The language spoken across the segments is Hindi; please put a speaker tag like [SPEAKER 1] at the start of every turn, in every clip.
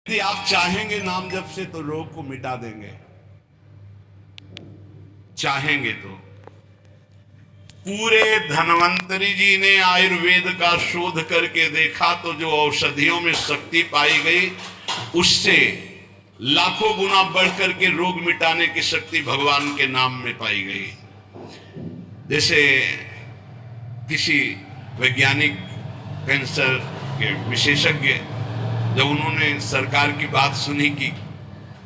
[SPEAKER 1] यदि आप चाहेंगे नाम जप से तो रोग को मिटा देंगे, चाहेंगे तो। पूरे धन्वंतरी जी ने आयुर्वेद का शोध करके देखा तो जो औषधियों में शक्ति पाई गई उससे लाखों गुना बढ़कर के रोग मिटाने की शक्ति भगवान के नाम में पाई गई। जैसे किसी वैज्ञानिक कैंसर के विशेषज्ञ जब उन्होंने सरकार की बात सुनी कि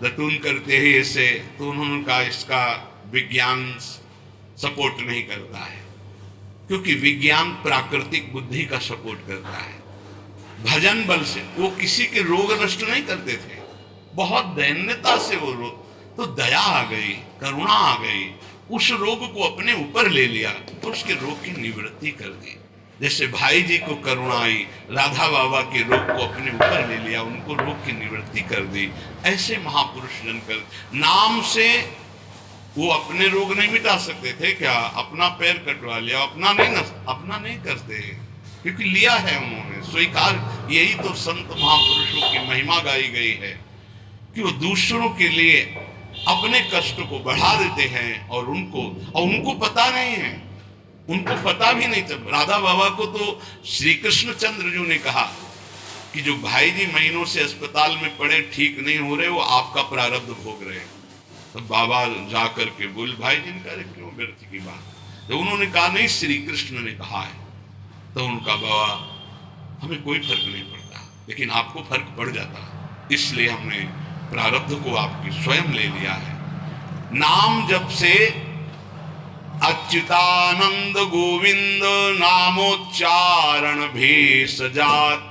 [SPEAKER 1] दतून करते हैं ऐसे, तो उन्होंने कहा इसका विज्ञान सपोर्ट नहीं करता है, क्योंकि विज्ञान प्राकृतिक बुद्धि का सपोर्ट करता है। भजन बल से वो किसी के रोग नष्ट नहीं करते थे, बहुत दैन्यता से वो रोग, तो दया आ गई, करुणा आ गई, उस रोग को अपने ऊपर ले लिया तो उसके रोग की निवृत्ति कर दी। जैसे भाई जी को करुणा आई, राधा बाबा के रोग को अपने ऊपर ले लिया, उनको रोग की निवृत्ति कर दी। ऐसे महापुरुष जन कर नाम से वो अपने रोग नहीं मिटा सकते थे क्या? अपना पैर कटवा लिया, अपना नहीं करते, क्योंकि लिया है उन्होंने स्वीकार। यही तो संत महापुरुषों की महिमा गाई गई है कि वो दूसरों के लिए अपने कष्ट को बढ़ा देते हैं और उनको पता नहीं है, उनको पता भी नहीं था। राधा बाबा को तो श्री कृष्ण चंद्र जी ने कहा कि जो भाई जी महीनों से अस्पताल में पड़े, ठीक नहीं हो रहे, वो आपका प्रारब्ध भोग रहे हैं। तो बाबा जा करके बोल, भाई जी ने कहा क्यों व्यर्थ की बात। जब उन्होंने कहा नहीं श्री कृष्ण ने कहा है, तो उनका बाबा हमें कोई फर्क नहीं पड़ता, लेकिन आपको फर्क पड़ जाता, इसलिए हमने प्रारब्ध को आपकी स्वयं ले लिया है। नाम जप से अच्युतानंद गोविंद नामोच्चारण भेषजात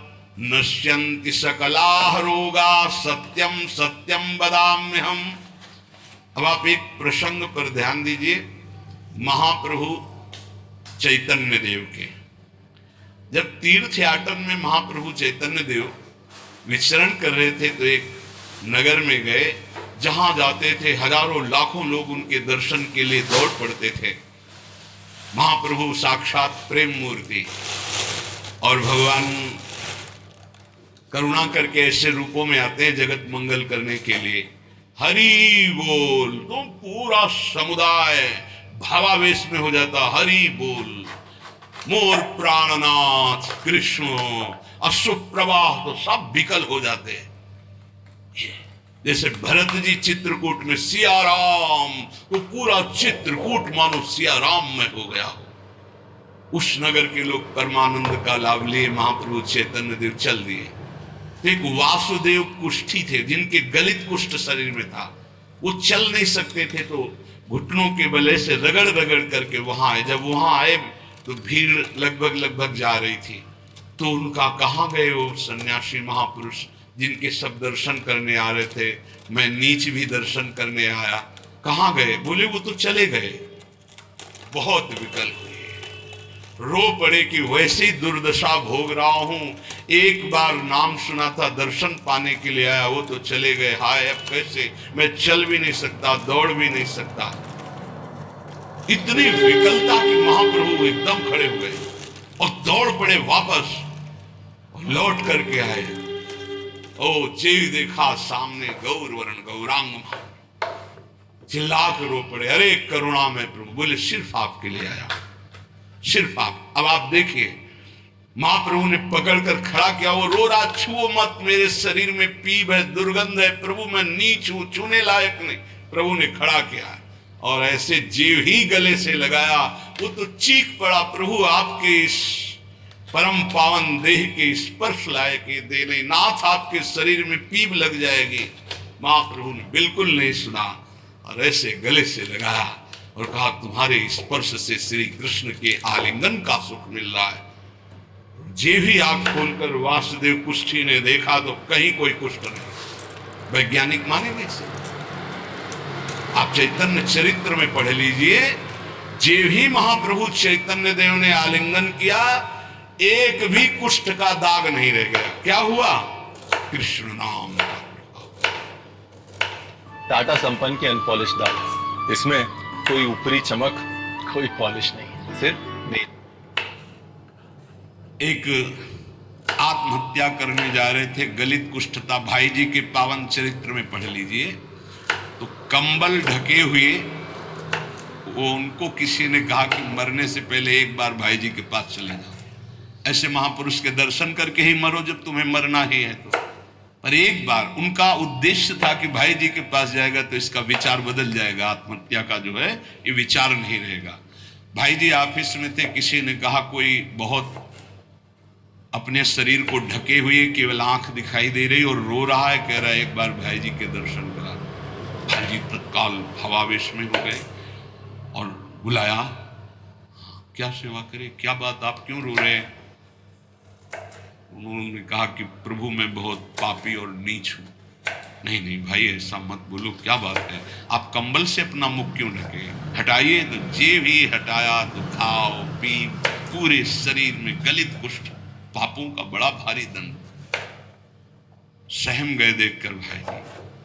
[SPEAKER 1] नश्यन्ति सकला रोगा सत्यम सत्यम वदाम्यहम्। अब आप एक प्रसंग पर ध्यान दीजिए। महाप्रभु चैतन्य देव के जब तीर्थ याटन में महाप्रभु चैतन्य देव विचरण कर रहे थे तो एक नगर में गए, जहां जाते थे हजारों लाखों लोग उनके दर्शन के लिए दौड़ पड़ते थे। महाप्रभु साक्षात प्रेम मूर्ति और भगवान करुणा करके ऐसे रूपों में आते हैं जगत मंगल करने के लिए। हरि बोल, तो पूरा समुदाय भावावेश में हो जाता, हरि बोल, मोर प्राणनाथ कृष्ण, अश्रु प्रवाह तो सब विकल हो जाते। जैसे भरत जी चित्रकूट में सिया राम, तो पूरा चित्रकूट मानो सिया राम में हो गया। उस नगर के लोग परमानंद का लाभ लिए, महाप्रभु चैतन्य देव चल दिए। एक वासुदेव कुष्ठी थे जिनके गलित कुष्ठ शरीर में था, वो चल नहीं सकते थे, तो घुटनों के बले से रगड़ रगड़ करके वहां आए। जब वहां आए तो भीड़ लगभग जा रही थी, तो उनका कहाँ गए वो सन्यासी महापुरुष जिनके सब दर्शन करने आ रहे थे, मैं नीच भी दर्शन करने आया, कहाँ गए? बोले वो तो चले गए। बहुत विकल हुए, रो पड़े कि वैसी दुर्दशा भोग रहा हूं, एक बार नाम सुना था, दर्शन पाने के लिए आया, वो तो चले गए। हाय अब कैसे, मैं चल भी नहीं सकता, दौड़ भी नहीं सकता। इतनी विकलता कि महाप्रभु एकदम खड़े हुए और दौड़ पड़े वापस और लौट करके आए। ओ जेव देखा सामने गौर वर्ण गौरांग, चिल्ला कर रो पड़े, अरे करुणा में प्रभु। बोले सिर्फ आपके लिए आया, सिर्फ आप। अब आप देखिए, महाप्रभु ने पकड़कर खड़ा किया, वो रो रहा, छुओ मत, मेरे शरीर में पीप है, दुर्गंध है, प्रभु मैं नीच हूं, छूने लायक नहीं। प्रभु ने खड़ा किया और ऐसे जीव ही गले से लगाया, वो तो चीख पड़ा, प्रभु आपके इस परम पावन देह के स्पर्श लायक ये दे नहीं, नाथ आपके शरीर में पीप लग जाएगी। महाप्रभु ने बिल्कुल नहीं सुना और ऐसे गले से लगाया और कहा तुम्हारे स्पर्श से श्री कृष्ण के आलिंगन का सुख मिल रहा है। जे भी आंख खोलकर वासुदेव कुष्ठी ने देखा तो कहीं कोई कुष्ठ नहीं। वैज्ञानिक मानेंगे इसे? आप चैतन्य चरित्र में पढ़ लीजिए, जे भी महाप्रभु चैतन्य देव ने आलिंगन किया, एक भी कुष्ठ का दाग नहीं रह गया। क्या हुआ? कृष्ण नाम।
[SPEAKER 2] टाटा संपन्न के अनपॉलिश दाग, इसमें कोई ऊपरी चमक, कोई पॉलिश नहीं, सिर्फ नील।
[SPEAKER 1] एक आत्म आत्महत्या करने जा रहे थे, गलित कुष्ठ था। भाई जी के पावन चरित्र में पढ़ लीजिए, तो कंबल ढके हुए वो उनको किसी ने कहा कि मरने से पहले एक बार भाई जी के पास चले जाओ, ऐसे महापुरुष के दर्शन करके ही मरो जब तुम्हें मरना ही है तो। पर एक बार उनका उद्देश्य था कि भाई जी के पास जाएगा तो इसका विचार बदल जाएगा, आत्महत्या का जो है ये विचार नहीं रहेगा। भाई जी ऑफिस में थे, किसी ने कहा कोई बहुत अपने शरीर को ढके हुए केवल आंख दिखाई दे रही और रो रहा है, कह रहा है एक बार भाई जी के दर्शन करा। भाई जी तत्काल भावावेश में हो गए और बुलाया, क्या सेवा करे, क्या बात, आप क्यों रो रहे हैं? उन्होंने कहा कि प्रभु मैं बहुत पापी और नीच हूं। नहीं नहीं भाई ऐसा मत बोलो, क्या बात है, आप कंबल से अपना मुख क्यों ढके? हटाइए। तो जे भी हटाया तो खाओ पी पूरे शरीर में गलित कुष्ठ, पापों का बड़ा भारी दंड। सहम गए देखकर भाई जी।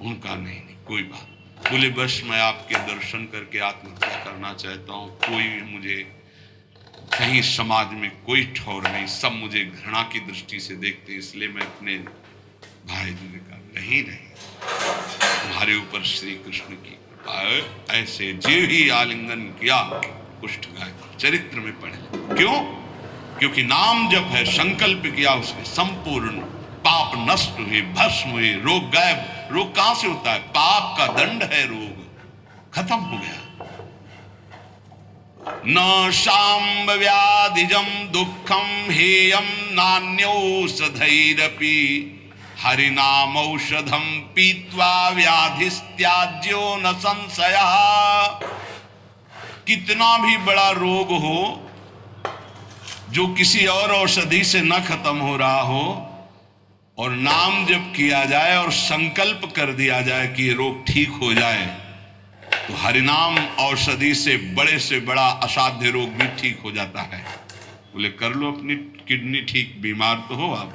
[SPEAKER 1] उनका नहीं नहीं कोई बात। बोले बस मैं आपके दर्शन करके आत्महत्या करना चाहता हूँ, कोई मुझे कहीं समाज में कोई ठौर नहीं, सब मुझे घृणा की दृष्टि से देखते, इसलिए मैं अपने भाई जी ने कहा नहीं नहीं, तुम्हारे ऊपर श्री कृष्ण की कृपा है। ऐसे जे ही आलिंगन किया कुष्ठ गाय, चरित्र में पढ़े। क्यों? क्योंकि नाम जप है, संकल्प किया उसके, संपूर्ण पाप नष्ट हुए, भस्म हुए, रोग गायब। रोग कहां से होता है? पाप का दंड है, रोग खत्म हो गया। न शाम्ब व्याधिजम दुखम हेयम नान्यौषधैरपि हरिनाम औषधम पीत्वा व्याधिस्त्याज्यो न संशयः। कितना भी बड़ा रोग हो जो किसी और औषधि से न खत्म हो रहा हो और नाम जब किया जाए और संकल्प कर दिया जाए कि ये रोग ठीक हो जाए, तो हरिनाम औषधि से बड़ा असाध्य रोग भी ठीक हो जाता है। बोले कर लो अपनी किडनी ठीक, बीमार तो हो आप।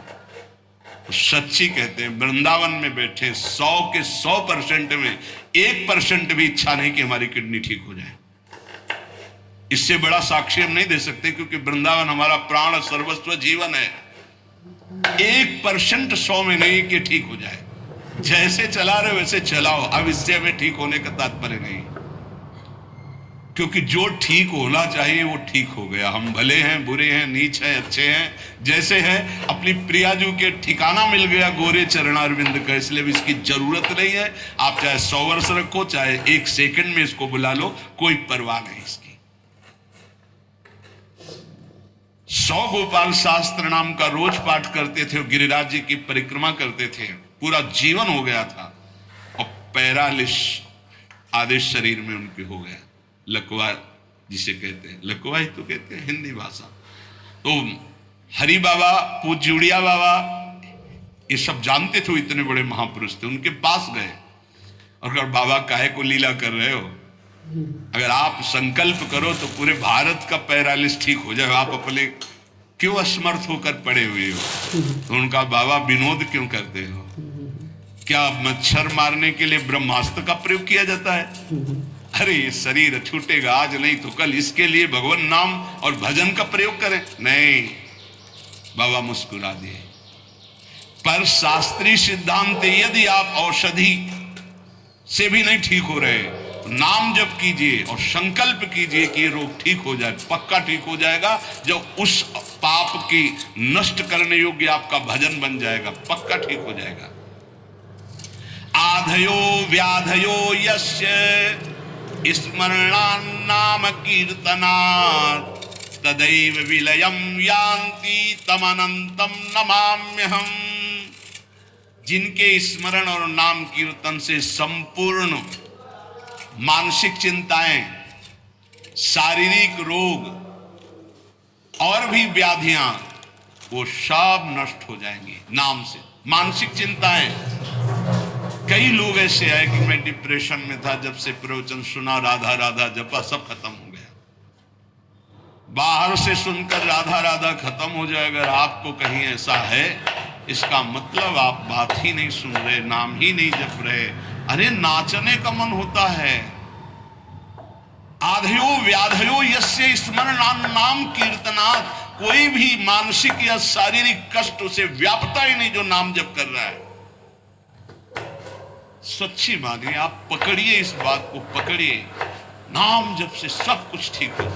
[SPEAKER 1] तो सच्ची कहते हैं, वृंदावन में बैठे 100 के 100% में 1% भी इच्छा नहीं कि हमारी किडनी ठीक हो जाए। इससे बड़ा साक्षी हम नहीं दे सकते, क्योंकि वृंदावन हमारा प्राण सर्वस्व जीवन है। 1% 100 में नहीं कि ठीक हो जाए, जैसे चला रहे वैसे चलाओ। अब इससे हमें ठीक होने का तात्पर्य नहीं, क्योंकि जो ठीक होना चाहिए वो ठीक हो गया। हम भले हैं, बुरे हैं, नीच हैं, अच्छे हैं, जैसे हैं, अपनी प्रियाजू के ठिकाना मिल गया गोरे चरणारविंद का, इसलिए इसकी जरूरत नहीं है। आप चाहे 100 वर्ष रखो, चाहे 1 सेकंड में इसको बुला लो, कोई परवाह नहीं इसकी। 100 गोपाल शास्त्र नाम का रोज पाठ करते थे, गिरिराज जी की परिक्रमा करते थे, पूरा जीवन हो गया था और पैरालिस आदेश शरीर में उनके हो गया। लकवा जिसे कहते हैं, लकवा ही तो कहते हैं हिंदी भाषा। तो हरि बाबा, पूज्य उड़िया बाबा, ये सब जानते थे, इतने बड़े महापुरुष थे। उनके पास गए और अगर बाबा काहे को लीला कर रहे हो, अगर आप संकल्प करो तो पूरे भारत का पैरालिस ठीक हो जाए, आप अपने क्यों असमर्थ होकर पड़े हुए हो? तो उनका बाबा विनोद क्यों करते हो? क्या मच्छर मारने के लिए ब्रह्मास्त्र का प्रयोग किया जाता है? अरे ये शरीर छूटेगा आज नहीं तो कल, इसके लिए भगवान नाम और भजन का प्रयोग करें। नहीं, बाबा मुस्कुरा दिए। पर शास्त्रीय सिद्धांत, यदि आप औषधि से भी नहीं ठीक हो रहे, नाम जप कीजिए और संकल्प कीजिए कि ये रोग ठीक हो जाए, पक्का ठीक हो जाएगा। जब उस पाप की नष्ट करने योग्य आपका भजन बन जाएगा, पक्का ठीक हो जाएगा। आधयो व्याधयो यस्य स्मरणान्नाम कीर्तनात् तदैव विलयम यान्ति तमनंतम नमाम्यहम्। जिनके स्मरण और नाम कीर्तन से संपूर्ण मानसिक चिंताएं, शारीरिक रोग और भी व्याधियां, वो सब नष्ट हो जाएंगी नाम से। मानसिक चिंताएं, कई लोग ऐसे आए कि मैं डिप्रेशन में था, जब से प्रवचन सुना, राधा राधा जपा, सब खत्म हो गया। बाहर से सुनकर राधा राधा खत्म हो जाए, अगर आपको कहीं ऐसा है, इसका मतलब आप बात ही नहीं सुन रहे, नाम ही नहीं जप रहे। अरे नाचने का मन होता है। आधयो व्याधयो यस्य स्मरणान नाम कीर्तनात् कोई भी मानसिक या शारीरिक कष्ट उसे व्यापता ही नहीं जो नाम जप कर रहा है। सच्ची मानिए, आप पकड़िए, इस बात को पकड़िए, नाम जप से सब कुछ ठीक हो।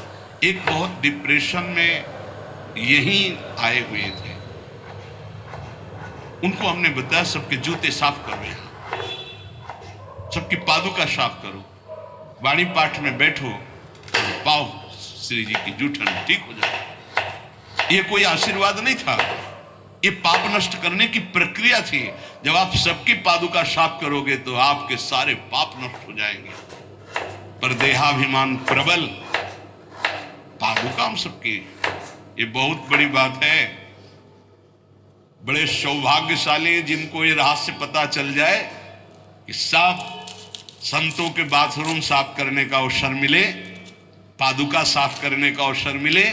[SPEAKER 1] एक बहुत डिप्रेशन में यही आए हुए थे, उनको हमने बताया सबके जूते साफ करो, यहां सबकी पादुका साफ करो, वाणी पाठ में बैठो, पाओ श्री जी की जूठन ठीक हो जाए। ये कोई आशीर्वाद नहीं था, ये पाप नष्ट करने की प्रक्रिया थी। जब आप सबकी पादुका साफ करोगे तो आपके सारे पाप नष्ट हो जाएंगे। पर देहाभिमान प्रबल, पादुका हम सबकी, ये बहुत बड़ी बात है। बड़े सौभाग्यशाली जिनको ये रहस्य पता चल जाए कि सब संतों के बाथरूम साफ करने का अवसर मिले, पादुका साफ करने का अवसर मिले,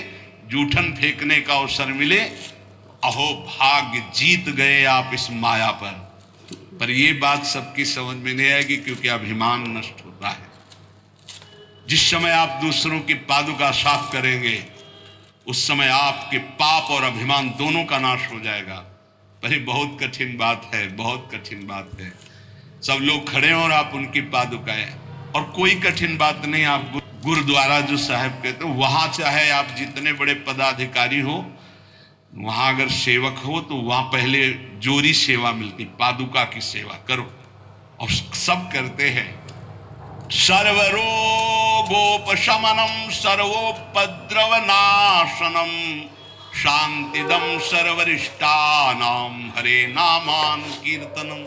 [SPEAKER 1] जूठन फेंकने का अवसर मिले, अहो भाग्य, जीत गए आप इस माया पर ये बात सबकी समझ में नहीं आएगी, क्योंकि अभिमान नष्ट होता है। जिस समय आप दूसरों की पादुका साफ करेंगे उस समय आपके पाप और अभिमान दोनों का नाश हो जाएगा। पर ये बहुत कठिन बात है, बहुत कठिन बात है। सब लोग खड़े हैं और आप उनकी पादुकाएं, और कोई कठिन बात नहीं। आप गुरुद्वारा जो साहब कहते हो, वहां चाहे आप जितने बड़े पदाधिकारी हो, वहां अगर सेवक हो तो वहां पहले जोरी सेवा मिलती, पादुका की सेवा करो, और सब करते हैं। सर्वरोगोपशमनम सर्वोपद्रवनाशनम शांतिदम सर्वरिष्टानाम हरे नामानुकीर्तनम।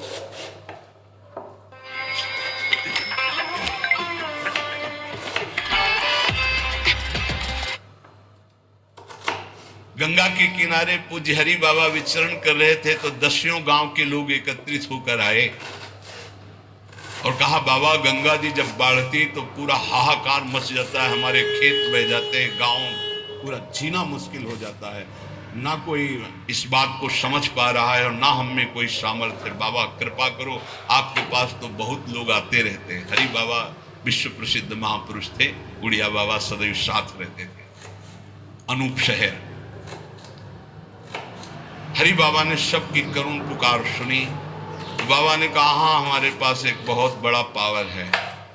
[SPEAKER 1] गंगा के किनारे पूज्य हरि बाबा विचरण कर रहे थे तो 10 गांव के लोग एकत्रित होकर आए और कहा, बाबा गंगा जी जब बढ़ती तो पूरा हाहाकार मच जाता है, हमारे खेत बह जाते हैं, गांव पूरा जीना मुश्किल हो जाता है। ना कोई इस बात को समझ पा रहा है और ना हम में कोई सामर्थ्य। बाबा कृपा करो, आपके पास तो बहुत लोग आते रहते हैं। हरि बाबा विश्व प्रसिद्ध महापुरुष थे, उड़िया बाबा सदैव साथ रहते थे। अनूप शहर हरि बाबा ने सबकी करुण पुकार सुनी। बाबा ने कहा, हाँ हमारे पास एक बहुत बड़ा पावर है,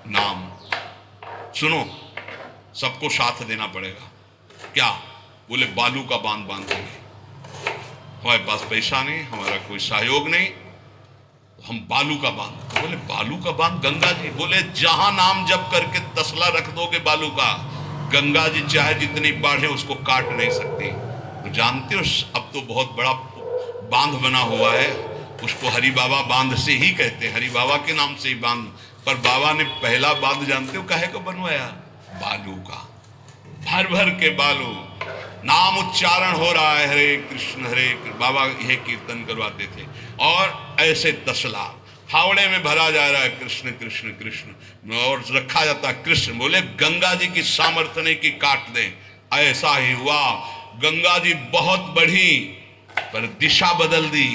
[SPEAKER 1] नाम। सुनो, सबको साथ देना पड़ेगा। क्या? बोले बालू का बांध बांधेंगे। हमारे पास पैसा नहीं, हमारा कोई सहयोग नहीं, हम बालू का बांध। बोले बालू का बांध गंगा जी? बोले जहां नाम जप करके तसला रख दोगे बालू का, गंगा जी चाहे जितनी बाढ़े उसको काट नहीं सकती। तो जानते हो, अब तो बहुत बड़ा बांध बना हुआ है, उसको हरि बाबा बांध से ही कहते हैं, हरि बाबा के नाम से ही बांध। पर बाबा ने पहला बांध जानते हो काहे को बनवाया? बालू का। भर भर के बालू, नाम उच्चारण हो रहा है, हरे कृष्ण हरे कृष्ण। बाबा यह कीर्तन करवाते थे और ऐसे तसला फावड़े में भरा जा रहा है, कृष्ण कृष्ण कृष्ण, और रखा जाता कृष्ण। बोले गंगा जी की सामर्थ्य नहीं कि काट दें। ऐसा ही हुआ, गंगा जी बहुत बढ़ी पर दिशा बदल दी,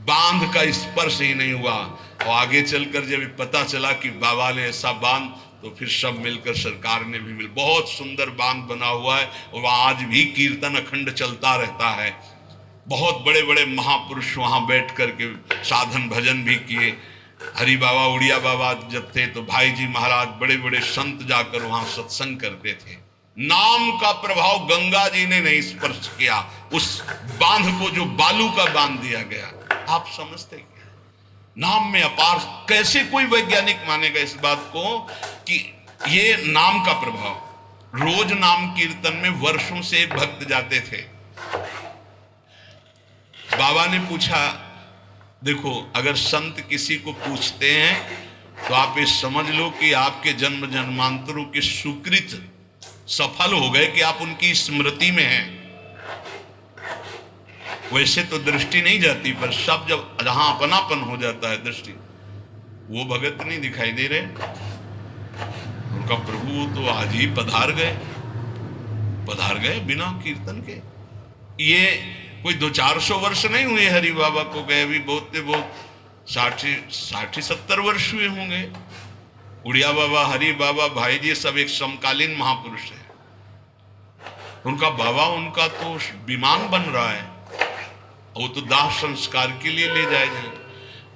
[SPEAKER 1] बांध का स्पर्श ही नहीं हुआ। और आगे चलकर जब पता चला कि बाबा ने ऐसा बांध, तो फिर सब मिलकर सरकार ने भी बहुत सुंदर बांध बना हुआ है और वहाँ आज भी कीर्तन अखंड चलता रहता है। बहुत बड़े बड़े महापुरुष वहाँ बैठ करके साधन भजन भी किए। हरि बाबा उड़िया बाबा जब थे तो भाई जी महाराज, बड़े बड़े संत जाकर वहाँ सत्संग करते थे। नाम का प्रभाव गंगा जी ने नहीं स्पर्श किया, उस बांध को जो बालू का बांध दिया गया। आप समझते क्या? नाम में अपार। कैसे कोई वैज्ञानिक मानेगा इस बात को कि ये नाम का प्रभाव? रोज नाम कीर्तन में वर्षों से एक भक्त जाते थे। बाबा ने पूछा, देखो अगर संत किसी को पूछते हैं तो आप ये समझ लो कि आपके जन्म जन्मांतरों के सुकृत सफल हो गए कि आप उनकी स्मृति में हैं। वैसे तो दृष्टि नहीं जाती, पर सब जब जहां अपनापन हो जाता है दृष्टि, वो भगत नहीं दिखाई दे रहे। उनका प्रभु तो आज ही पधार गए बिना कीर्तन के। ये कोई 200-400 वर्ष नहीं हुए हरि बाबा को गए, अभी बहुत 60-70 वर्ष हुए होंगे। उड़िया बाबा, हरि बाबा, भाई जी सब एक समकालीन महापुरुष है। उनका बाबा, उनका तो विमान बन रहा है, वो तो दाह संस्कार के लिए ले जाए जाए।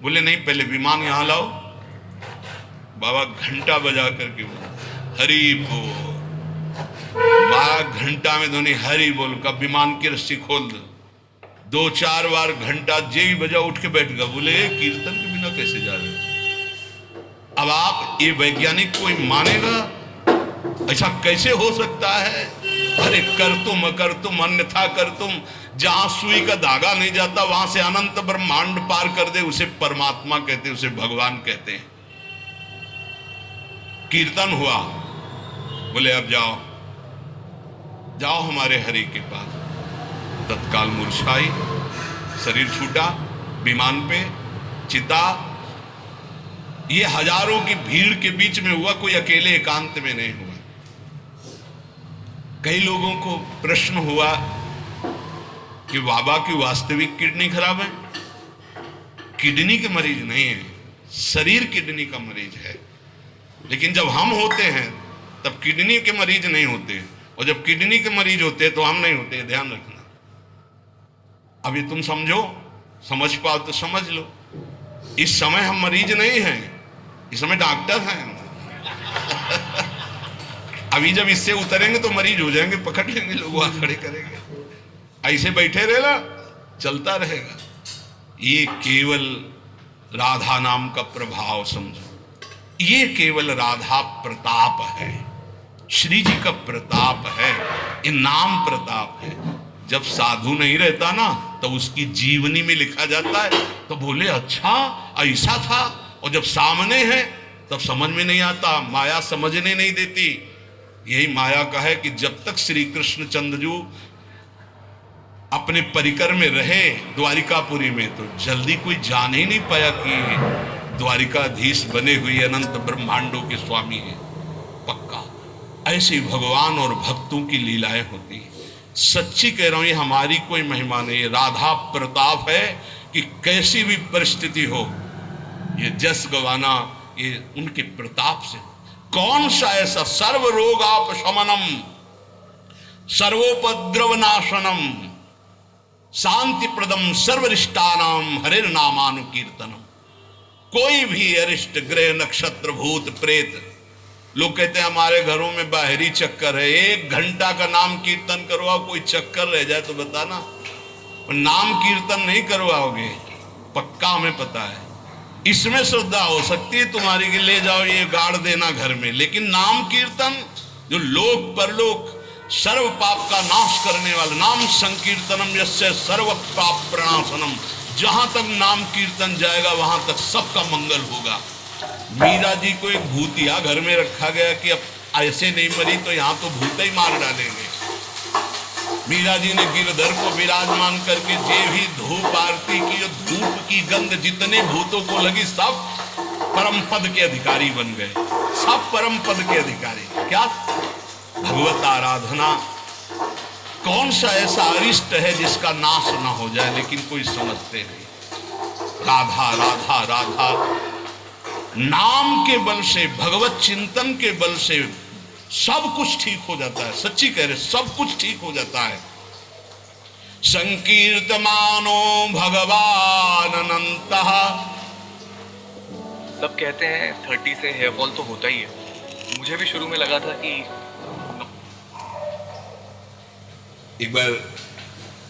[SPEAKER 1] बोले नहीं, पहले विमान यहां लाओ। बाबा घंटा बजा करके बोले हरि बोल। 12 घंटा में धोनी हरि बोल का विमान की रस्सी खोल दो। 2-4 बार घंटा जे ही बजा उठ के बैठ गया। बोले कीर्तन के बिना कैसे जा रहे? अब आप ये वैज्ञानिक कोई मानेगा? ऐसा कैसे हो सकता है? अरे कर तुम अन्यथा कर तुम। जहां सुई का धागा नहीं जाता वहां से अनंत ब्रह्मांड पार कर दे, उसे परमात्मा कहते, उसे भगवान कहते हैं। कीर्तन हुआ, बोले अब जाओ जाओ हमारे हरि के पास। तत्काल मूर्छाई, शरीर छूटा, विमान पे चिता। ये हजारों की भीड़ के बीच में हुआ, कोई अकेले एकांत में नहीं हुआ। कई लोगों को प्रश्न हुआ कि बाबा की वास्तविक किडनी खराब है। किडनी के मरीज नहीं है, शरीर किडनी का मरीज है। लेकिन जब हम होते हैं तब किडनी के मरीज नहीं होते, और जब किडनी के मरीज होते तो हम नहीं होते। ध्यान रखना। अब ये तुम समझो, समझ पाओ तो समझ लो। इस समय हम मरीज नहीं हैं, इस समय डॉक्टर हैं। अभी जब इससे उतरेंगे तो मरीज हो जाएंगे, पकड़ लेंगे लोग, वहां खड़े करेंगे। ऐसे बैठे रहेगा, चलता रहेगा। ये केवल राधा नाम का प्रभाव समझो। ये केवल राधा प्रताप है, श्री जी का प्रताप है, ये नाम प्रताप है। जब साधु नहीं रहता ना तो उसकी जीवनी में लिखा जाता है तो बोले अच्छा ऐसा था, और जब सामने है तब समझ में नहीं आता, माया समझने नहीं देती। यही माया का है कि जब तक श्री कृष्ण चंद्रजू अपने परिकर में रहे द्वारिकापुरी में, तो जल्दी कोई जान ही नहीं पाया कि द्वारिकाधीश बने हुए अनंत ब्रह्मांडों के स्वामी हैं। पक्का ऐसे भगवान और भक्तों की लीलाएं होती हैं। सच्ची कह रहा हूं, ये हमारी कोई महिमा नहीं है, राधा प्रताप है कि कैसी भी परिस्थिति हो, ये जस गवाना ये उनके प्रताप से। कौन सा ऐसा सर्व रोगाप शमनम सर्वोपद्रव नाशनम शांति प्रदम सर्वरिष्टानाम हरिर नामानुकीर्तनम। कोई भी अरिष्ट ग्रह नक्षत्र भूत प्रेत, लोग कहते हैं हमारे घरों में बाहरी चक्कर है, 1 घंटा का नाम कीर्तन करवाओ, कोई चक्कर रह जाए तो बताना। नाम कीर्तन नहीं करवाओगे, पक्का हमें पता है। इसमें श्रद्धा हो सकती है तुम्हारी कि ले जाओ ये गाड़ देना घर में, लेकिन नाम कीर्तन जो लोक परलोक सर्व पाप का नाश करने वाला, नाम संकीर्तनम यस्य सर्व पाप प्रणाशनम, जहां तक नाम कीर्तन जाएगा वहां तक सबका मंगल होगा। मीरा जी को एक भूतिया घर में रखा गया कि अब ऐसे नहीं मरी तो यहाँ तो भूत ही मार डालेंगे। मीरा जी ने गिरधर को विराजमान करके जे भी धूप आरती की, जो धूप की गंध जितने भूतों को लगी सब परम पद के अधिकारी बन गए, सब परम पद के अधिकारी। क्या भगवत आराधना, कौन सा ऐसा अरिष्ट है जिसका नाश ना हो जाए, लेकिन कोई समझते नहीं। राधा राधा राधा नाम के बल से, भगवत चिंतन के बल से सब कुछ ठीक हो जाता है। सच्ची कह रहे, सब कुछ ठीक हो जाता है। संकीर्तमानो भगवान अनंतः।
[SPEAKER 3] सब कहते हैं 30 से हेयर फॉल तो होता ही है। मुझे भी शुरू में लगा था कि
[SPEAKER 1] एक बार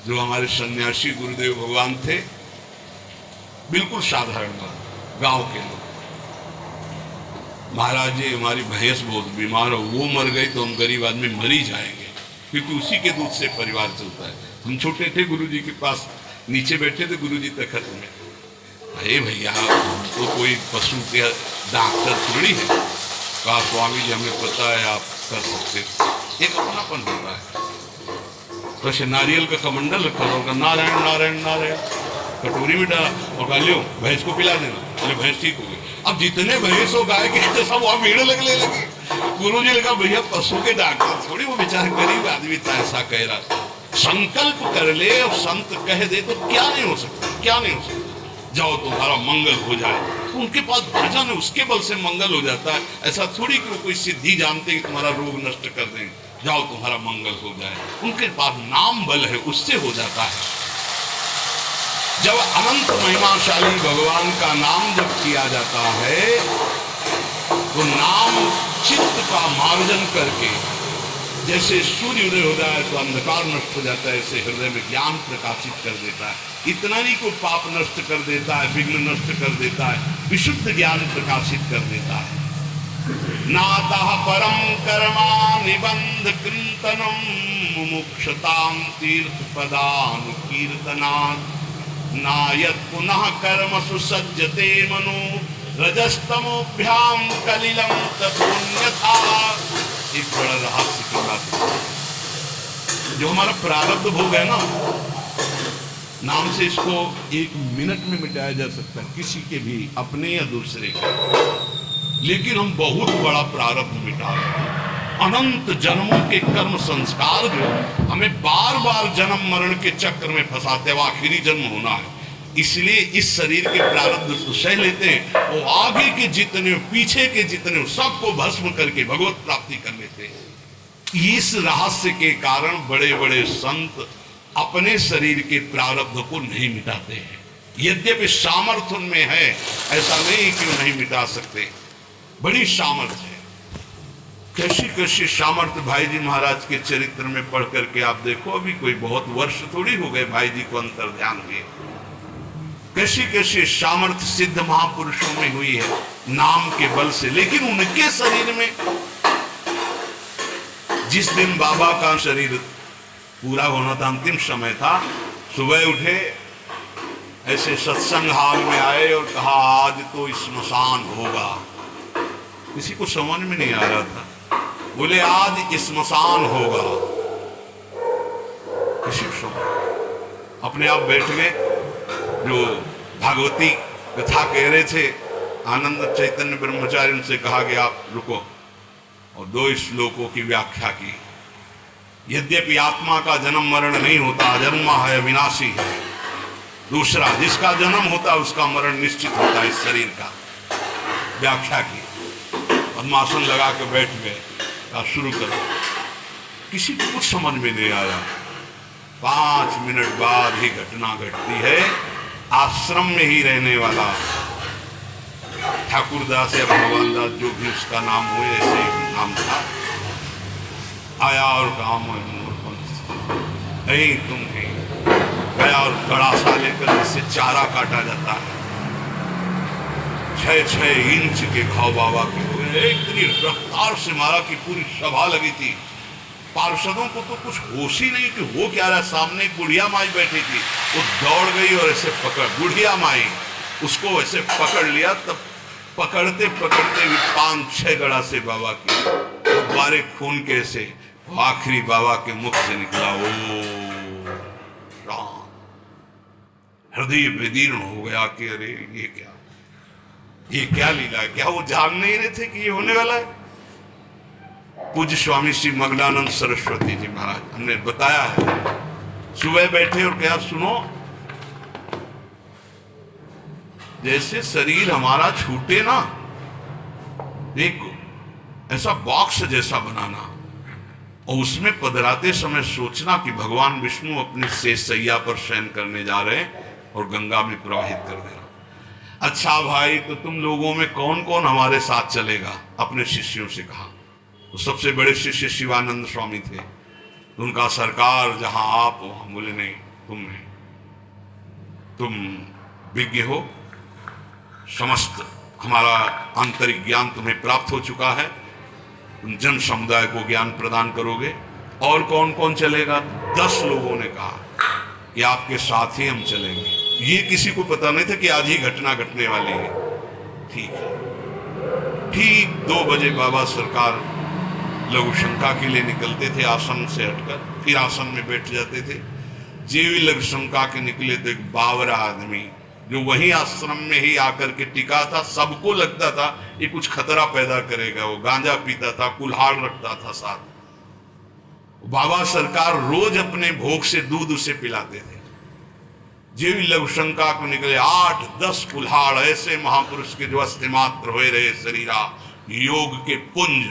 [SPEAKER 1] जो हमारे सन्यासी गुरुदेव भगवान थे, बिल्कुल साधारण गांव के लोग, महाराज जी हमारी भैंस बहुत बीमार हो, वो मर गई तो हम गरीब आदमी मर ही जाएंगे, क्योंकि उसी के दूध से परिवार चलता है। हम छोटे थे, गुरुजी के पास नीचे बैठे थे, गुरुजी तखत में। अरे भैया तो कोई पशु के डॉक्टर थोड़ी है। कहा स्वामी जी हमें पता है आप कर सकते। एक अपनापन होता है। तो ऐसे नारियल का कमंडल रखा होगा, नारायण नारायण नारायण कटोरी में डाला और कहा लो भैंस को पिला देना, बोले भैंस ठीक हो गई। अब जितने भैंस हो गाय के तो सब वहां भीड़ लगने लगी। गुरु जी ने कहा भैया पशु के डॉक्टर थोड़ी, वो बेचारे गरीब आदमी था, ऐसा कह रहा था। संकल्प कर ले और संत कह दे तो क्या नहीं हो सकता, क्या नहीं हो सकता। जाओ तुम्हारा मंगल हो जाए, तो उनके पास भजन है, उसके बल से मंगल हो जाता है। ऐसा थोड़ी कि वो कोई सिद्धि जानते कि तुम्हारा रोग नष्ट कर देंगे। जाओ तुम्हारा मंगल हो जाए। उनके पास नाम बल है, उससे हो जाता है। जब अनंत महिमाशाली भगवान का नाम जब किया जाता है तो नाम चित्त का मार्जन करके, जैसे सूर्य उदय हो जाए तो अंधकार नष्ट हो जाता है, ऐसे हृदय में ज्ञान प्रकाशित कर देता है। इतना नहीं को पाप नष्ट कर देता है, विघ्न नष्ट कर देता है, विशुद्ध ज्ञान प्रकाशित कर देता है। नाता परम कर्मा निबंध कीर्तनम मुमुक्षताम तीर्थ पदानुकीर्तनात् नायत पुनः कर्म सुसज्जते मनो रजस्तमोभ्याम कलिलम तथोन्यथा। एक बड़ा रहस्य की बात, जो हमारा प्रारब्ध भोग है ना, नाम से इसको 1 मिनट में मिटाया जा सकता है, किसी के भी, अपने या दूसरे के। लेकिन हम बहुत बड़ा प्रारब्ध मिटा रहे हैं। अनंत जन्मों के कर्म संस्कार जो हमें बार बार जन्म मरण के चक्र में फंसाते हैं, वो आखिरी जन्म होना है, इसलिए इस शरीर के प्रारब्ध को सह लेते हैं। वो आगे के जितने, पीछे के जितने, सबको भस्म करके भगवत प्राप्ति कर लेते हैं। इस रहस्य के कारण बड़े बड़े संत अपने शरीर के प्रारब्ध को नहीं मिटाते हैं। यद्यपि सामर्थ्य उनमें है, ऐसा नहीं कि वो नहीं मिटा सकते, बड़ी सामर्थ्य है। कैसी कैसी सामर्थ्य भाई जी महाराज के चरित्र में पढ़ करके आप देखो। अभी कोई बहुत वर्ष थोड़ी हो गए भाई जी को अंतर ध्यान हुए। कैसी कैसी सामर्थ्य सिद्ध महापुरुषों में हुई है नाम के बल से। लेकिन उनके शरीर में, जिस दिन बाबा का शरीर पूरा होना था, अंतिम समय था, सुबह उठे, ऐसे सत्संग हाल में आए और कहा आज तो स्मशान होगा। किसी को समझ में नहीं आ रहा था, बोले आज स्मशान होगा। किसी को अपने आप बैठ गए। जो भागवती कथा कह रहे थे आनंद चैतन्य ब्रह्मचारी, उनसे कहा कि आप रुको, और 2 श्लोकों की व्याख्या की। यद्यपि आत्मा का जन्म मरण नहीं होता, अजन्मा है, अविनाशी है। दूसरा, जिसका जन्म होता है उसका मरण निश्चित होता है, इस शरीर का। व्याख्या की, पद्मासन लगा के बैठ गए, कहा शुरू करो। किसी को कुछ समझ में नहीं आया। 5 मिनट बाद ही घटना घटती है। आश्रम में ही रहने वाला ठाकुरदास या भगवान दास, जो भी उसका नाम हो, ऐसे नाम था, आया और कहा नहीं तुम नहीं, गया और कड़ा सा लेकर जिससे चारा काटा जाता है, 6-6 इंच के घाव बाबा के हो गए। इतनी रफ्तार से मारा कि पूरी सभा लगी थी। पार्षदों को तो कुछ होश ही नहीं कि वो क्या रहा। सामने एक बुढ़िया माई बैठी थी, वो दौड़ गई और ऐसे पकड़, बुढ़िया माई उसको ऐसे पकड़ लिया। तब पकड़ते पकड़ते भी 5-6 गड़ा से बाबा की गुब्बारे खून के से आखिरी बाबा के मुख से निकला। ओ राम, हृदय विदीर्ण हो गया कि अरे ये क्या लीला है। क्या वो जान नहीं रहे थे कि ये होने वाला है। पूज्य स्वामी श्री मगनानंद सरस्वती जी महाराज, हमने बताया है, सुबह बैठे और क्या सुनो, जैसे शरीर हमारा छूटे ना, एक ऐसा बॉक्स जैसा बनाना, और उसमें पधराते समय सोचना कि भगवान विष्णु अपने शेष सैया पर शयन करने जा रहे हैं और गंगा में प्रवाहित कर देना। अच्छा भाई, तो तुम लोगों में कौन कौन हमारे साथ चलेगा? अपने शिष्यों से कहा। तो सबसे बड़े शिष्य शिवानंद स्वामी थे। तो उनका सरकार जहां आप हो, हम बोले नहीं, तुम विज्ञ हो, समस्त हमारा आंतरिक ज्ञान तुम्हें प्राप्त हो चुका है, तुम जन समुदाय को ज्ञान प्रदान करोगे। और कौन कौन चलेगा? 10 लोगों ने कहा कि आपके साथ ही हम चलेंगे। ये किसी को पता नहीं था कि आज ही घटना घटने वाली है। ठीक है। ठीक 2 बजे बाबा सरकार लघु शंका के लिए निकलते थे, आसन से हटकर, फिर आसन में बैठ जाते थे। जेवी लघु शंका के निकले तो एक बावरा आदमी जो वही आश्रम में ही आकर के टिका था, सबको लगता था ये कुछ खतरा पैदा करेगा। वो गांजा पीता था, कुल्हाड़ रखता था साथ। बाबा सरकार रोज अपने भोग से दूध उसे पिलाते थे। जेवी लघु शंका को निकले 8-10 कुल्हाड़, ऐसे महापुरुष के जो अस्थिमात्र हो रहे शरीरा, योग के पुंज,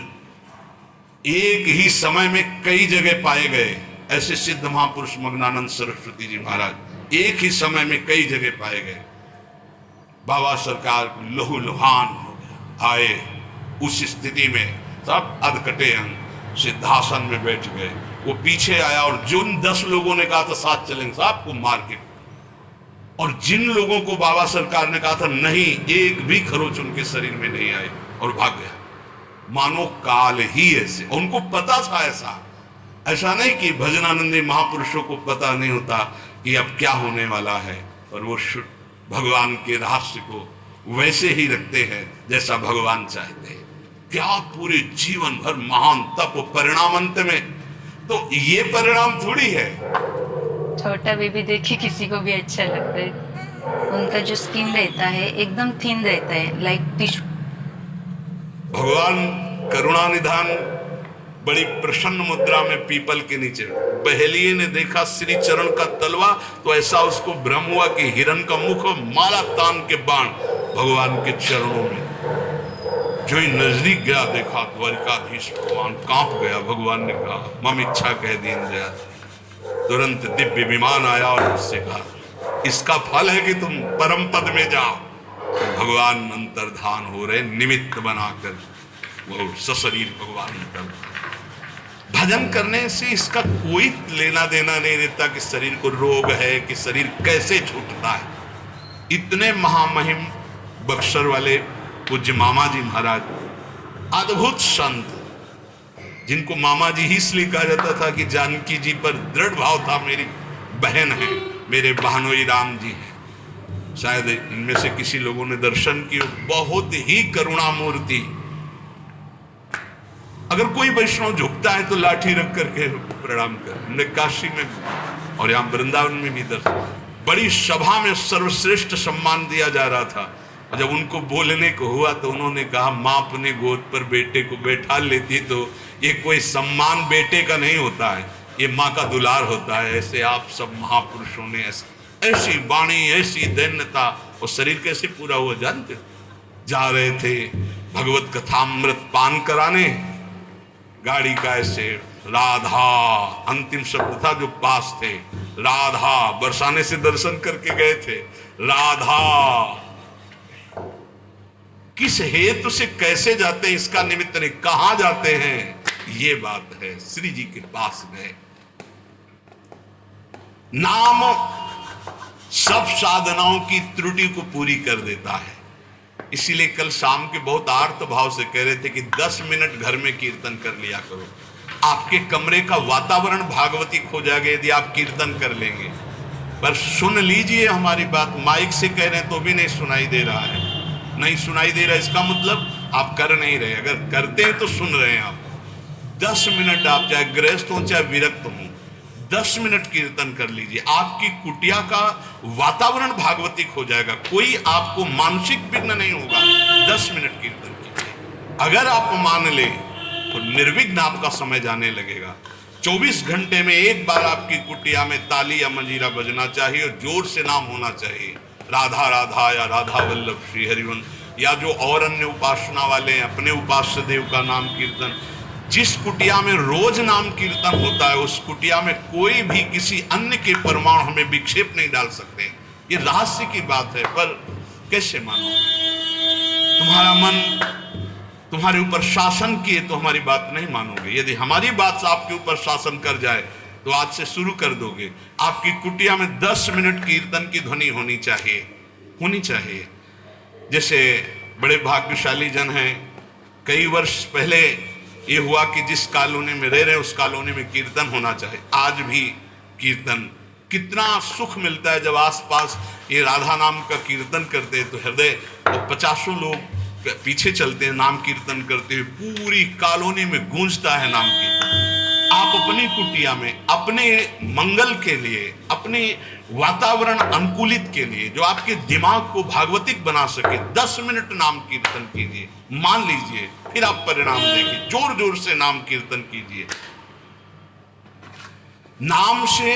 [SPEAKER 1] एक ही समय में कई जगह पाए गए। ऐसे सिद्ध महापुरुष मग्नानंद सरस्वती जी महाराज एक ही समय में कई जगह पाए गए। बाबा सरकार लहू लुहान हो गया, आए उस स्थिति में सब अधकटे अंग सिद्धासन में बैठ गए। वो पीछे आया और जिन 10 लोगों ने कहा था साथ चलेंगे सबको मार के, और जिन लोगों को बाबा सरकार ने कहा था नहीं, एक भी खरोच उनके शरीर में नहीं आए और भाग गया। मानो काल ही ऐसे, उनको पता था। ऐसा नहीं कि भजनानंदी महापुरुषों को पता नहीं होता कि अब क्या होने वाला है, पर वो भगवान के रहस्य को वैसे ही रखते हैं जैसा भगवान चाहते हैं। क्या पूरे जीवन भर महान तप, परिणाम अंत में तो ये परिणाम थोड़ी है।
[SPEAKER 4] छोटा बेबी देखिए किसी को भी अच्छा लगता है। उनका जो स्किन रहता है एकदम थिन रहता है, लाइक टिश्यू।
[SPEAKER 1] भगवान करुणा निधान बड़ी प्रसन्न मुद्रा में पीपल के नीचे, बहेलिए ने देखा श्री चरण का तलवा तो ऐसा उसको भ्रम हुआ कि हिरण का मुख माला तान के बाण भगवान के चरणों में। जो ही नजदीक गया देखा द्वारिकाधीश भगवान कांप गया। भगवान ने कहा मम इच्छा कह दीन दया। तुरंत दिव्य विमान आया और उससे कहा इसका फल है कि तुम परम पद में जाओ। तो भगवान अंतर्धान हो रहे, निमित्त बनाकर वो सशरीर भगवान निकल। भजन करने से इसका कोई लेना देना नहीं रहता कि शरीर को रोग है, कि शरीर कैसे छूटता है। इतने महामहिम बक्सर वाले पूज्य मामा जी महाराज, अद्भुत संत, जिनको मामा जी ही इसलिए कहा जाता था कि जानकी जी पर दृढ़ भाव था, मेरी बहन है, मेरे बहनोई राम जी हैं। शायद इनमें से किसी लोगों ने दर्शन किए, बहुत ही करुणामूर्ति। अगर कोई वैष्णव झुकता है तो लाठी रख करके प्रणाम कर। हमने काशी में और यहाँ वृंदावन में भी दर्शन, बड़ी सभा में सर्वश्रेष्ठ सम्मान दिया जा रहा था। जब उनको बोलने को हुआ तो उन्होंने कहा माँ अपने गोद पर बेटे को बैठा लेती तो ये कोई सम्मान बेटे का नहीं होता है, ये माँ का दुलार होता है। ऐसे आप सब महापुरुषों ने ऐसी वाणी, ऐसी दैन्यता, और शरीर कैसे पूरा हुआ जानते। जा रहे थे भगवत कथामृत पान कराने, गाड़ी का ऐसे राधा अंतिम शब्द था जो पास थे, राधा बरसाने से दर्शन करके गए थे। राधा किस हेतु से कैसे जाते हैं इसका निमित्त नहीं, कहां जाते हैं ये बात है। श्री जी के पास गए। नाम सब साधनाओं की त्रुटि को पूरी कर देता है। इसीलिए कल शाम के बहुत आर्त भाव से कह रहे थे कि 10 मिनट घर में कीर्तन कर लिया करो। आपके कमरे का वातावरण भागवतिक हो जाएगा यदि आप कीर्तन कर लेंगे। पर सुन लीजिए हमारी बात, माइक से कह रहे हैं तो भी नहीं सुनाई दे रहा है। नहीं सुनाई दे रहा, इसका मतलब आप कर नहीं रहे। अगर करते हैं तो सुन रहे हैं आप। 10 मिनट आप चाहे गृहस्थ हो चाहे विरक्त हो, 10 मिनट कीर्तन कर लीजिए। आपकी कुटिया का वातावरण भागवतिक हो जाएगा, कोई आपको मानसिक विघ्न नहीं होगा। 10 मिनट कीर्तन कीजिए। अगर आप मान ले तो निर्विघ्न आपका समय जाने लगेगा। 24 घंटे में एक बार आपकी कुटिया में ताली या मंजीरा बजना चाहिए और जोर से नाम होना चाहिए, राधा राधा या राधा वल्लभ श्री हरिवंश, या जो और अन्य उपासना वाले हैं अपने उपास्य देव का नाम कीर्तन। जिस कुटिया में रोज नाम कीर्तन होता है उस कुटिया में कोई भी किसी अन्य के परमाणु हमें विक्षेप नहीं डाल सकते। ये रहस्य की बात है, पर कैसे मानो? तुम्हारा मन तुम्हारे ऊपर शासन किए तो हमारी बात नहीं मानोगे। यदि हमारी बात आपके ऊपर शासन कर जाए तो आज से शुरू कर दोगे। आपकी कुटिया में 10 मिनट कीर्तन की ध्वनि होनी चाहिए। जैसे बड़े भाग्यशाली जन हैं, कई वर्ष पहले ये हुआ कि जिस कॉलोनी में रह रहे उस कॉलोनी में कीर्तन होना चाहिए। आज भी कीर्तन, कितना सुख मिलता है जब आसपास ये राधा नाम का कीर्तन करते हैं तो हृदय, तो 50 लोग पीछे चलते हैं नाम कीर्तन करते हुए, पूरी कॉलोनी में गूंजता है नाम कीर्तन। आप अपनी कुटिया में अपने मंगल के लिए, अपने वातावरण अनुकूलित के लिए, जो आपके दिमाग को भागवतिक बना सके, 10 मिनट नाम कीर्तन कीजिए। मान लीजिए, फिर आप परिणाम देखिए। जोर जोर से नाम कीर्तन कीजिए। नाम से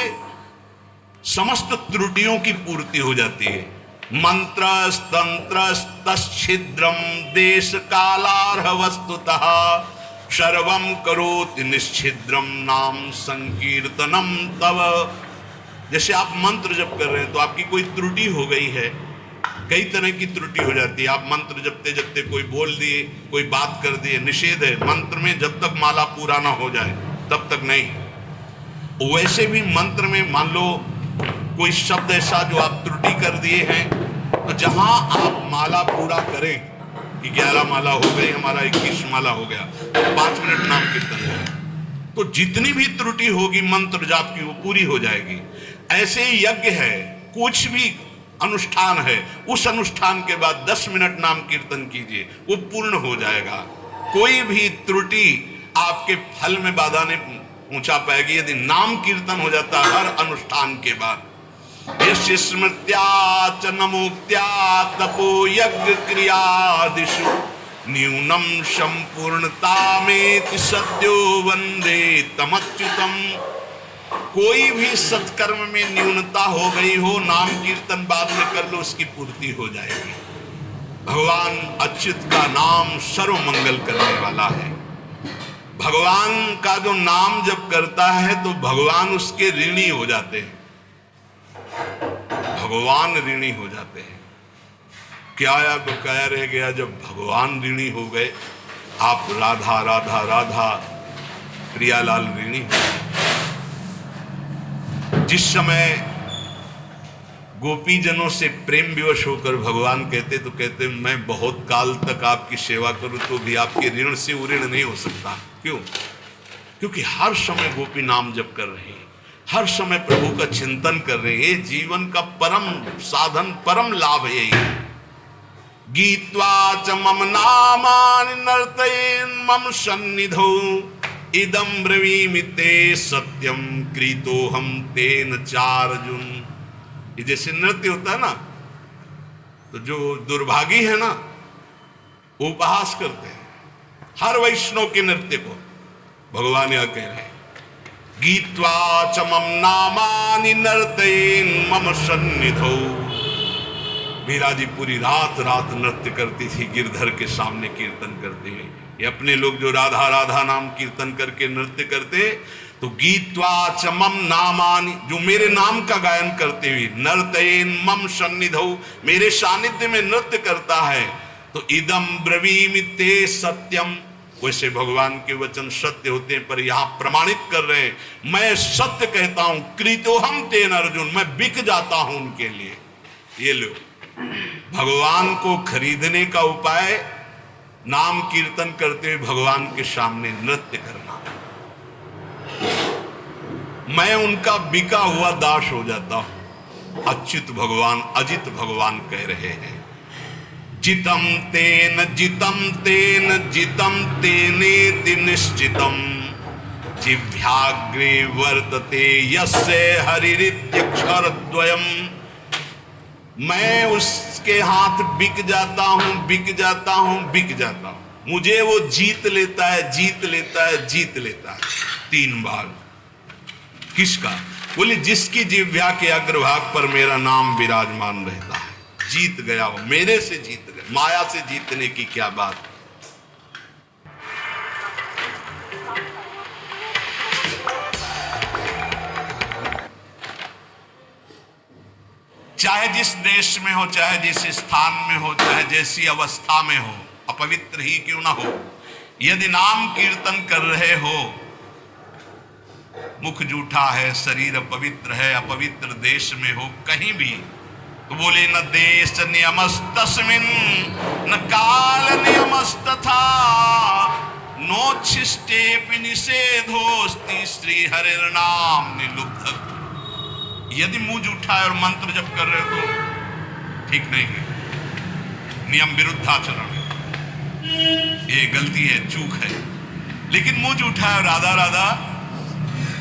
[SPEAKER 1] समस्त त्रुटियों की पूर्ति हो जाती है। मंत्र तंत्र तच्छिद्रम देश कालार्ह वस्तुतः सर्वम करोति निश्छिद्रम नाम संकीर्तनम तव। जैसे आप मंत्र जप कर रहे हैं तो आपकी कोई त्रुटि हो गई है, कई तरह की त्रुटि हो जाती है। आप मंत्र जपते जपते कोई बोल दिए, कोई बात कर दिए, निषेध है मंत्र में, जब तक माला पूरा ना हो जाए तब तक नहीं। वैसे भी मंत्र में मान लो कोई शब्द ऐसा जो आप त्रुटि कर दिए हैं, तो जहां आप माला पूरा करें कि 11 माला हो गई, हमारा 21 माला हो गया, तो 5 मिनट नाम कीर्तन है, तो जितनी भी त्रुटि होगी मंत्र जाप की वो पूरी हो जाएगी। ऐसे ही यज्ञ है, कुछ भी अनुष्ठान है, उस अनुष्ठान के बाद 10 मिनट नाम कीर्तन कीजिए, वो पूर्ण हो जाएगा। कोई भी त्रुटि आपके फल में बाधा नहीं पहुंचा पाएगी यदि नाम कीर्तन हो जाता है हर अनुष्ठान के बाद। यस्य स्मृत्या च नमोक्त्या तपो यज्ञ क्रियादिषु न्यूनम संपूर्णतामेति सद्यो वंदे तमच्युतम। कोई भी सत्कर्म में न्यूनता हो गई हो, नाम कीर्तन बाद में कर लो, उसकी पूर्ति हो जाएगी। भगवान अच्युत का नाम सर्व मंगल करने वाला है। भगवान का जो नाम जब करता है तो भगवान उसके ऋणी हो जाते हैं, भगवान ऋणी हो जाते हैं। क्या या बकाया रह गया जब भगवान ऋणी हो गए। आप राधा राधा राधा प्रियालाल ऋणी हो गए। जिस समय गोपीजनों से प्रेम विवश होकर भगवान कहते तो कहते मैं बहुत काल तक आपकी सेवा करूं तो भी आपके ऋण से ऋण नहीं हो सकता। क्यों? क्योंकि हर समय गोपी नाम जप कर रहे हैं, हर समय प्रभु का चिंतन कर रहे हैं। ये जीवन का परम साधन, परम लाभ है यही। गीत्वा च मम नामानि नर्तयेन् मम सन्निधौ इदं ब्रवीमि ते सत्यम कृतोहम तेन चार्जुन। ये जैसे नृत्य होता है ना, तो जो दुर्भागी है ना वो उपहास करते हैं हर वैष्णव के नृत्य को। भगवान यह कह रहे हैं गीत्वा च मम नामानि नर्तयेन् मम सन्निधौ। मीरा जी पूरी रात रात नृत्य करती थी गिरधर के सामने कीर्तन करते हुए। ये अपने लोग जो राधा राधा नाम कीर्तन करके नृत्य करते, तो गीत्वा च मम नामानि, जो मेरे नाम का गायन करते हुए, नर्तयेन् मम सन्निधौ, मेरे सानिध्य में नृत्य करता है, तो इदम ब्रवीमि ते सत्यम। वैसे भगवान के वचन सत्य होते हैं, पर यहां प्रमाणित कर रहे हैं मैं सत्य कहता हूं। कृतोहम तेन अर्जुन, मैं बिक जाता हूं उनके लिए। ये लो, भगवान को खरीदने का उपाय नाम कीर्तन करते हुए भगवान के सामने नृत्य करना। मैं उनका बिका हुआ दास हो जाता हूं। अच्युत भगवान, अजित भगवान कह रहे हैं जितम तेन जितम तेन जितम तेनेति निश्चितम जिह्वाग्रे वर्तते यस्य हरिरित्यक्षरद्वयम्। मैं उसके हाथ बिक जाता हूं, बिक जाता हूं, बिक जाता हूं। मुझे वो जीत लेता है, जीत लेता है, जीत लेता है 3 बार। किसका? बोले जिसकी जिह्वा के अग्रभाग पर मेरा नाम विराजमान रहता है। जीत गया हो, मेरे से जीत गया। माया से जीतने की क्या बात। चाहे जिस देश में हो, चाहे जिस स्थान में हो, चाहे जैसी अवस्था में हो, अपवित्र ही क्यों ना हो, यदि नाम कीर्तन कर रहे हो, मुख जूठा है, शरीर अपवित्र है, अपवित्र देश में हो, कहीं भी, तो बोले न देश नियमस्तस्मिन् न काल नियमस्तथा नोच्छिष्टेपि निषेधोस्ति श्री हरिर्नाम निलुब्ध। यदि मुंह जूठा है और मंत्र जप कर रहे हो तो ठीक नहीं है, नियम विरुद्ध आचरण है, ये गलती है, चूक है। लेकिन मुंह जूठा है, राधा राधा,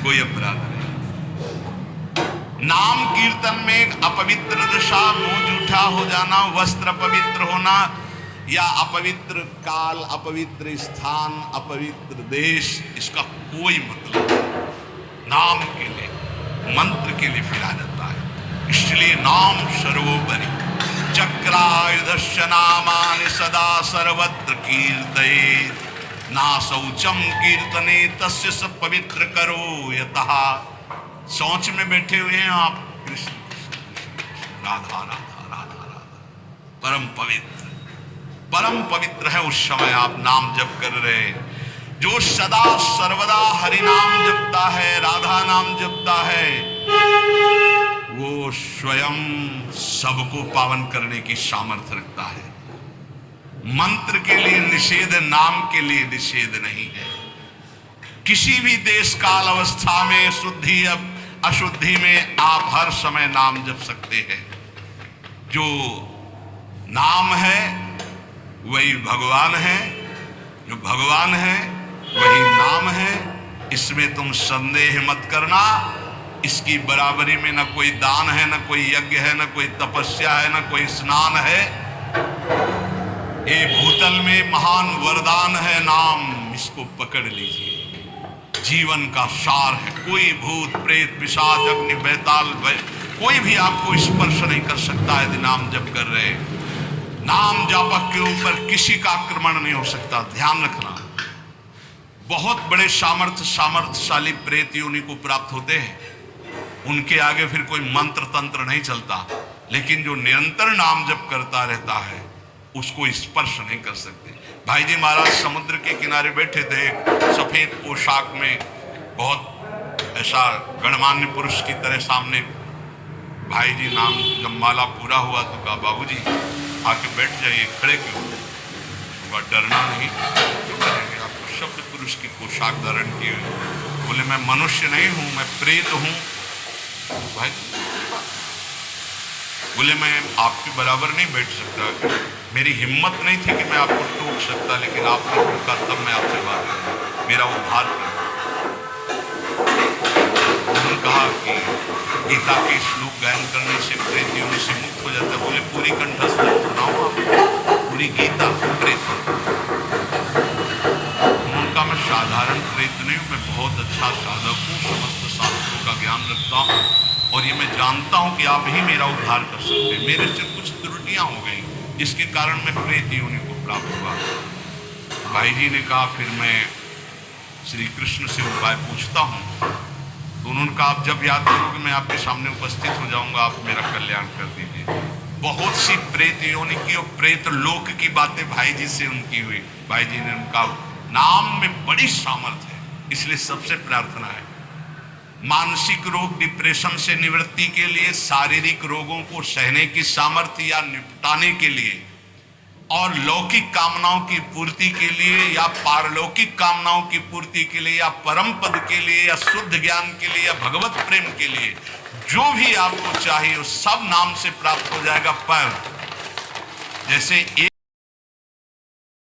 [SPEAKER 1] कोई अपराध नहीं। नाम कीर्तन में अपवित्र दशा, मुंह जूठा हो जाना, वस्त्र अपवित्र होना, या अपवित्र काल, अपवित्र स्थान, अपवित्र देश, इसका कोई मतलब नहीं। नाम के लिए, मंत्र के लिए फिरा जाता है। इसलिए नाम सर्वोपरि चक्रायुधस्य नामानि सदा सर्वत्र कीर्तयेत्। ना शौचम कीर्तने तस्य स पवित्र करो यतः। शौच में बैठे हुए हैं आप, कृष्ण राधा राधा राधा राधा, परम पवित्र है। उस समय आप नाम जप कर रहे हैं। जो सदा सर्वदा हरि नाम जपता है, राधा नाम जपता है, वो स्वयं सबको पावन करने की सामर्थ्य रखता है। मंत्र के लिए निषेध, नाम के लिए निषेध नहीं है। किसी भी देश काल अवस्था में, शुद्धि अशुद्धि में आप हर समय नाम जप सकते हैं। जो नाम है वही भगवान है, जो भगवान है वही नाम है। इसमें तुम संदेह मत करना। इसकी बराबरी में न कोई दान है, न कोई यज्ञ है, न कोई तपस्या है, न कोई स्नान है। ये भूतल में महान वरदान है नाम, इसको पकड़ लीजिए। जीवन का सार है। कोई भूत प्रेत पिशाच अग्नि बैताल कोई भी आपको स्पर्श नहीं कर सकता यदि नाम जप कर रहे। नाम जापक के ऊपर किसी का आक्रमण नहीं हो सकता, ध्यान रखना। बहुत बड़े सामर्थ्यशाली प्रेत योनि को प्राप्त होते हैं, उनके आगे फिर कोई मंत्र तंत्र नहीं चलता। लेकिन जो निरंतर नाम जप करता रहता है उसको स्पर्श नहीं कर सकते। भाई जी महाराज समुद्र के किनारे बैठे थे, सफेद पोशाक में, बहुत ऐसा गणमान्य पुरुष की तरह सामने। भाई जी नाम जब माला पूरा हुआ तो कहा, बाबूजी आके बैठ जाइए, खड़े क्यों? हुआ डरना नहीं, क्यों करेंगे? आप तो शब्द पुरुष की पोशाक धारण किए हुए। बोले मैं मनुष्य नहीं हूं, मैं प्रेत हूं। भाई बोले मैं आपके बराबर नहीं बैठ सकता, मेरी हिम्मत नहीं थी कि मैं आपको टोक सकता, लेकिन आपने टोका तब मैं आपसे बात करूं, मेरा उद्धार करो। उन्होंने कहा कि गीता के श्लोक गायन करने से प्रेत योनि से मुक्त हो जाता है। बोले पूरी कंठस्थ सुनाओ आप, पूरी गीता प्रेत। उन्होंने कहा मैं साधारण प्रेत नहीं हूँ, मैं बहुत अच्छा साधक हूँ, समस्त शास्त्रों का ज्ञान रखता हूँ और ये मैं जानता हूँ कि आप ही मेरा उद्धार कर सकते हैं। मेरे से कुछ त्रुटियां हो गई जिसके कारण मैं प्रेत योनि को प्राप्त हुआ। भाई जी ने कहा फिर मैं श्री कृष्ण से उपाय पूछता हूँ। तो उन्होंने कहा आप जब याद करोगे मैं आपके सामने उपस्थित हो जाऊंगा, आप मेरा कल्याण कर दीजिए। बहुत सी प्रेत योनि की और प्रेत लोक की बातें भाई जी से उनकी हुई। भाई जी ने उनका नाम में बड़ी सामर्थ्य है, इसलिए सबसे प्रार्थना है मानसिक रोग डिप्रेशन से निवृत्ति के लिए, शारीरिक रोगों को सहने की सामर्थ्य या निपटाने के लिए, और लौकिक कामनाओं की पूर्ति के लिए या पारलौकिक कामनाओं की पूर्ति के लिए या परम पद के लिए या शुद्ध ज्ञान के लिए या भगवत प्रेम के लिए, जो भी आपको चाहिए वो सब नाम से प्राप्त हो जाएगा। पर जैसे एक